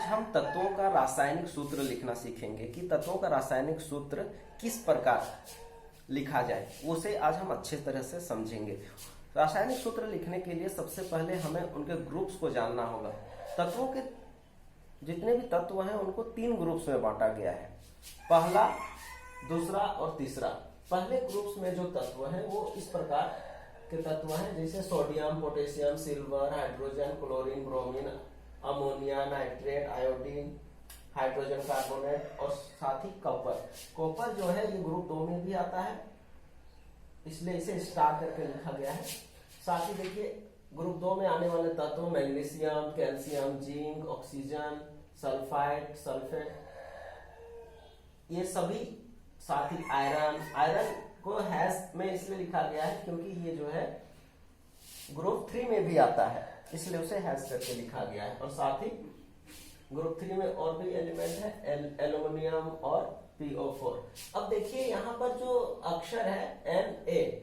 हम तत्वों का रासायनिक सूत्र लिखना सीखेंगे कि तत्वों का रासायनिक सूत्र किस प्रकार लिखा जाए, उसे आज हम अच्छे तरह से समझेंगे। रासायनिक सूत्र लिखने के लिए सबसे पहले हमें उनके ग्रुप्स को जानना होगा। तत्वों के जितने भी तत्व हैं उनको 3 ग्रुप्स में बांटा गया है, पहला, दूसरा और तीसरा। पहले ग्रुप्स में जो तत्व हैं वो इस प्रकार के तत्व हैं, जैसे sodium, potassium, silver, hydrogen, chlorine, bromine, ammonia, nitrate, iodine, hydrogen carbonate और साथ ही कॉपर। कॉपर जो है ये ग्रुप 2 में भी आता है, इसलिए इसे स्टार करके लिखा गया है। साथ ही देखिए ग्रुप 2 में आने वाले तत्व magnesium, calcium, zinc, oxygen, sulphide, sulphate, ये सभी, साथ ही आयरन। आयरन को हैश में इसलिए लिखा गया है क्योंकि ये जो है ग्रुप 3 में भी आता है, इसलिए उसे हैश करके लिखा गया है। और साथ ही ग्रुप 3 में और भी एलिमेंट है, एल्युमिनियम और PO4। अब देखिए यहाँ पर जो अक्षर है Na,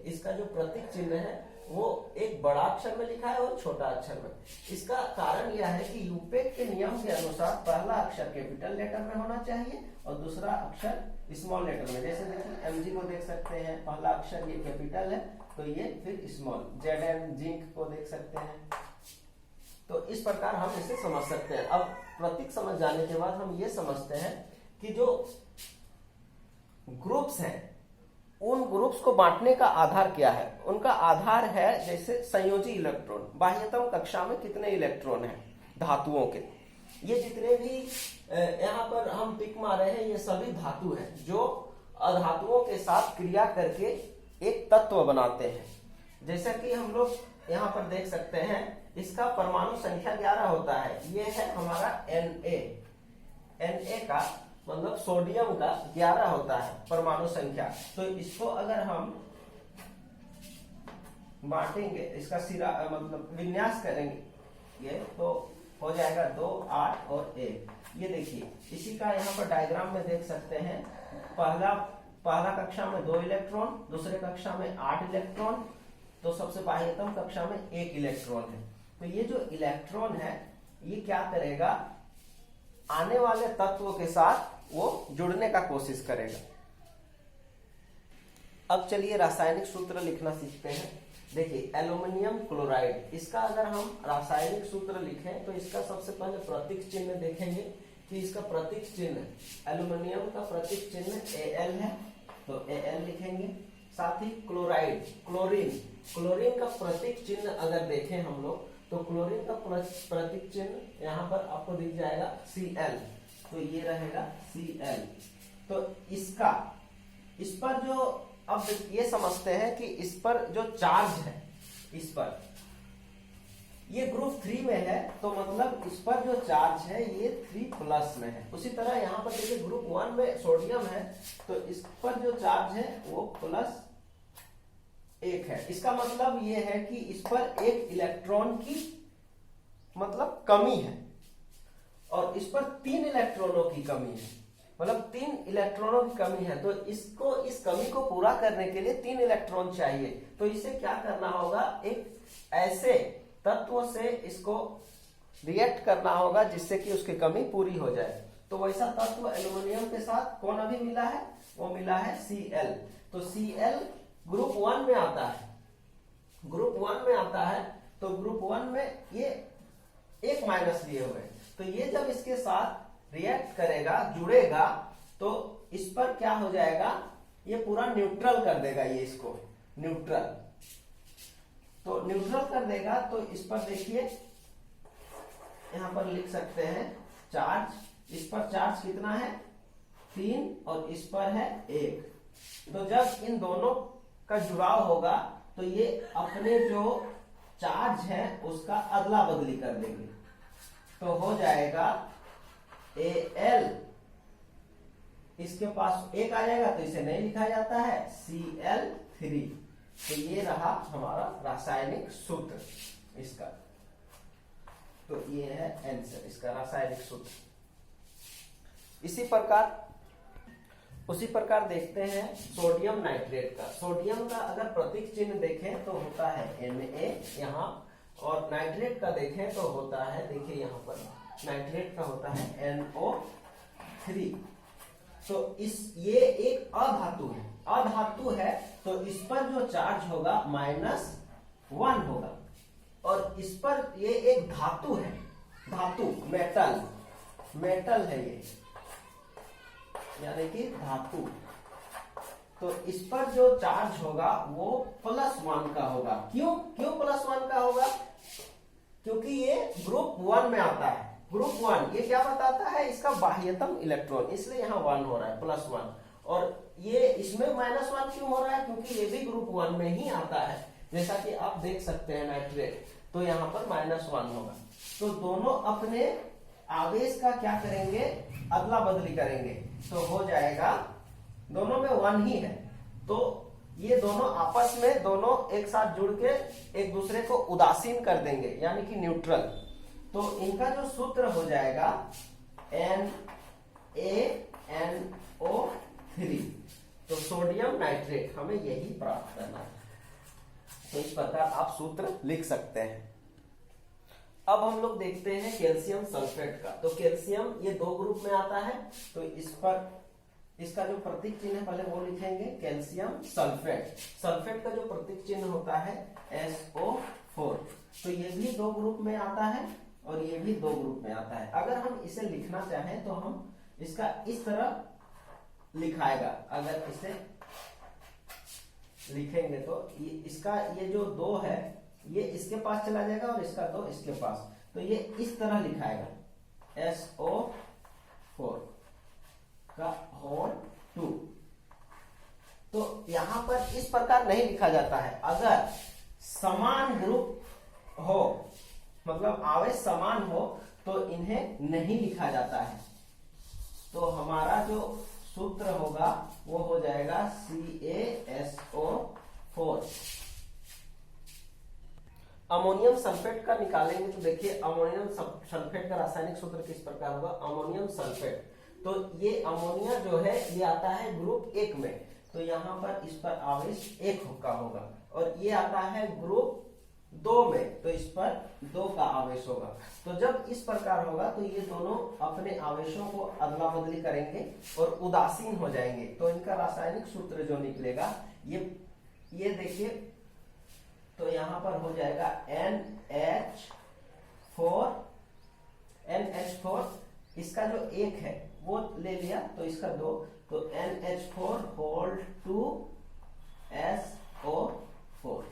इसका जो प्रतीक चिन्ह है वो एक बड़ा अक्षर में लिखा है और छोटा अक्षर में। इसका कारण यह है कि यूपेक के नियम के अनुसार पहला अक्षर कैपिटल लेटर में होना चाहिए और दूसरा अक्षर स्मॉल लेटर में। जैसे देखिए Mg को देख सकते हैं, पहला अक्षर ये कैपिटल है तो ये फिर स्मॉल। Zn, जिंक को देख सकते हैं, तो इस प्रकार हम इसे समझ सकते हैं। अब प्रतीक समझ जाने के बाद हम ये समझते हैं कि जो ग्रुप्स हैं उन ग्रुप्स को बांटने का आधार क्या है। उनका आधार है जैसे संयोजी इलेक्ट्रॉन। बाह्यतम कक्षा में कितने इलेक्ट्रॉन हैं धातुओं के, ये जितने भी यहाँ पर हम टिक मारे हैं ये सभी धातु हैं जो अधातुओं के साथ क्रिया करके एक तत्व बनाते हैं। जैसा कि हम लोग यहाँ पर देख सकते हैं, इसका परमाणु संख्या 11 होता है। ये है हमारा Na का मतलब सोडियम का 11 होता है परमाणु संख्या। तो इसको अगर हम बांटेंगे, इसका सिरा मतलब विन्यास करेंगे ये तो हो जाएगा 2, 8 और 1। ये देखिए इसी का यहाँ पर डायग्राम में देख सकते हैं। पहला कक्षा में 2 इलेक्ट्रॉन, दूसरे कक्षा में 8 इलेक्ट्रॉन, तो सबसे बाह्यतम कक्षा में 1 इलेक्ट्रॉन है। तो ये जो इलेक्ट्रॉन है ये क्या करेगा, आने वाले तत्वों के साथ वो जुड़ने का कोशिश करेगा। अब चलिए रासायनिक सूत्र लिखना सीखते हैं। देखिए एल्युमिनियम क्लोराइड, इसका अगर हम रासायनिक सूत्र लिखें तो इसका सबसे पहले प्रतीक चिन्ह देखेंगे कि इसका प्रतीक चिन्ह, एल्युमिनियम का प्रतीक चिन्ह Al है तो Al लिखेंगे। साथ ही क्लोराइड, क्लोरीन का प्रतीक चिन्ह अगर देखें हम लोग तो क्लोरीन का प्रतीक चिन्ह यहाँ पर आपको दिख जाएगा Cl, तो ये रहेगा Cl। तो इस पर जो अब ये समझते हैं कि इस पर जो चार्ज है, इस पर ये ग्रुप 3 में है तो मतलब इस पर जो चार्ज है ये 3+ में है। उसी तरह यहाँ पर देखिए ग्रुप 1 में सोडियम है तो इस पर जो चार्ज है वो +1 है। इसका मतलब ये है कि इस पर 1 इलेक्ट्रॉन की मतलब कमी है और इस पर 3 इलेक्ट्रॉनों की कमी है, मतलब 3 इलेक्ट्रॉनों की कमी है। तो इसको इस कमी को पूरा करने के लिए 3 इलेक्ट्रॉन चाहिए। तो इसे क्या करना होगा, एक ऐसे तत्व से इसको रिएक्ट करना होगा जिससे कि उसकी कमी पूरी हो जाए। तो वैसा तत्व एल्युमिनियम के साथ कौन अभी मिला है, वो मिला है Cl। तो Cl ग्रुप 1 में आता है, ग्रुप 1 में आता है तो ग्रुप 1 में ये 1 माइनस लिए हुए, तो ये जब इसके साथ रिएक्ट करेगा, जुड़ेगा, तो इस पर क्या हो जाएगा, ये पूरा न्यूट्रल कर देगा, ये इसको न्यूट्रल, तो न्यूट्रल कर देगा। तो इस पर देखिए यहां पर लिख सकते हैं चार्ज, इस पर चार्ज कितना है 3 और इस पर है 1। तो जब इन दोनों का जुड़ाव होगा तो ये अपने जो चार्ज है उसका अदला बदली कर देंगे, तो हो जाएगा Al, इसके पास 1 आ जाएगा तो इसे नहीं लिखा जाता है, Cl3। तो ये रहा हमारा रासायनिक सूत्र इसका। तो ये है आंसर इसका रासायनिक सूत्र। उसी प्रकार देखते हैं सोडियम नाइट्रेट का। सोडियम का अगर प्रतीक चिन्ह देखें तो होता है Na यहाँ, और नाइट्रेट का देखें तो होता है, देखिए यहाँ पर नाइट्रेट का होता है NO3। तो ये एक अधातु है, अधातु है तो इस पर जो चार्ज होगा -1 होगा, और इस पर ये एक धातु है, धातु मेटल है ये, यानी कि धातु, तो इस पर जो चार्ज होगा वो +1 का होगा। क्यों +1 का होगा? क्योंकि ये ग्रुप 1 में आता है। ग्रुप 1 ये क्या बताता है? इसका बाह्यतम इलेक्ट्रॉन, इसलिए यहाँ 1 हो रहा है, +1। और ये इसमें -1 क्यों हो रहा है? क्योंकि ये भी ग्रुप 1 में ही आता है, जैसा कि आप देख सकते हैं नाइट्रेट, तो यहाँ पर -1 होगा। तो दोनों अपने आवेश का क्या करेंगे? अदला बदली करेंगे, तो हो जाएगा, दोनों में 1 ही है, तो ये दोनों आपस में दोनों एक साथ जुड़ के एक दूसरे को उदासीन कर देंगे, यानी कि न्यूट्रल। तो इनका जो सूत्र हो जाएगा NaNO3, तो सोडियम नाइट्रेट, हमें यही प्राप्त करना है। तो इस प्रकार आप सूत्र लिख सकते हैं। अब हम लोग देखते हैं कैल्शियम सल्फेट का। तो कैल्शियम ये 2 ग्रुप में आता है, तो इस पर इसका जो प्रतीक चिन्ह है पहले वो लिखेंगे, कैल्शियम सल्फेट। सल्फेट का जो प्रतीक चिन्ह होता है SO4। तो ये भी 2 ग्रुप में आता है और ये भी 2 ग्रुप में आता है। अगर हम इसे लिखना चाहें तो हम इसका इस तरह लिखाएगा, अगर इसे लिखेंगे तो इसका ये जो 2 है ये इसके पास चला जाएगा और इसका 2 इसके पास, तो ये इस तरह लिखाएगा SO4 का होल 2। तो यहां पर इस प्रकार नहीं लिखा जाता है। अगर समान ग्रुप हो, मतलब आवेश समान हो, तो इन्हें नहीं लिखा जाता है। तो हमारा जो सूत्र होगा वो हो जाएगा CaSO4। अमोनियम सल्फेट का निकालेंगे तो देखिए अमोनियम सल्फेट का रासायनिक सूत्र किस प्रकार होगा? अमोनियम सल्फेट, तो ये अमोनिया जो है ये आता है ग्रुप 1 में, तो यहाँ पर इस पर आवेश 1 का होगा, और ये आता है ग्रुप 2 में, तो इस पर 2 का आवेश होगा। तो जब इस प्रकार होगा तो ये दोनों अपने आवेशों को अदला बदली करेंगे और उदासीन हो जाएंगे। तो इनका रासायनिक सूत्र जो निकलेगा ये देखिए, तो यहाँ पर हो जाएगा NH4, इसका जो 1 है वो ले लिया, तो इसका 2, तो NH4 होल 2 SO4।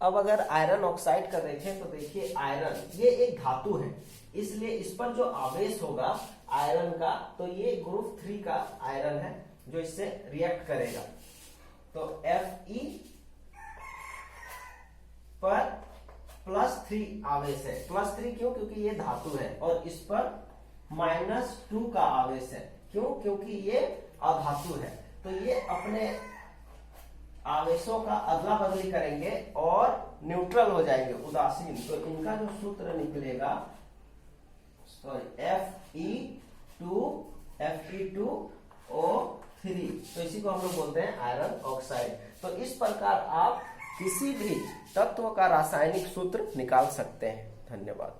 अब अगर आयरन ऑक्साइड का देखें तो देखिए आयरन ये एक धातु है, इसलिए इस पर जो आवेश होगा आयरन का, तो ये ग्रुप 3 का आयरन है जो इससे रिएक्ट करेगा। तो Fe पर +3 आवेश है। +3 क्यों? क्योंकि ये धातु है, और इस पर -2 का आवेश है। क्यों? क्योंकि ये अधातु है। तो ये अपने आवेशों का अदला बदली करेंगे और न्यूट्रल हो जाएंगे, उदासीन। तो इनका जो सूत्र निकलेगा Fe2O3, तो इसी को हम लोग बोलते हैं आयरन ऑक्साइड। तो इस प्रकार आप किसी भी तत्व का रासायनिक सूत्र निकाल सकते हैं। धन्यवाद।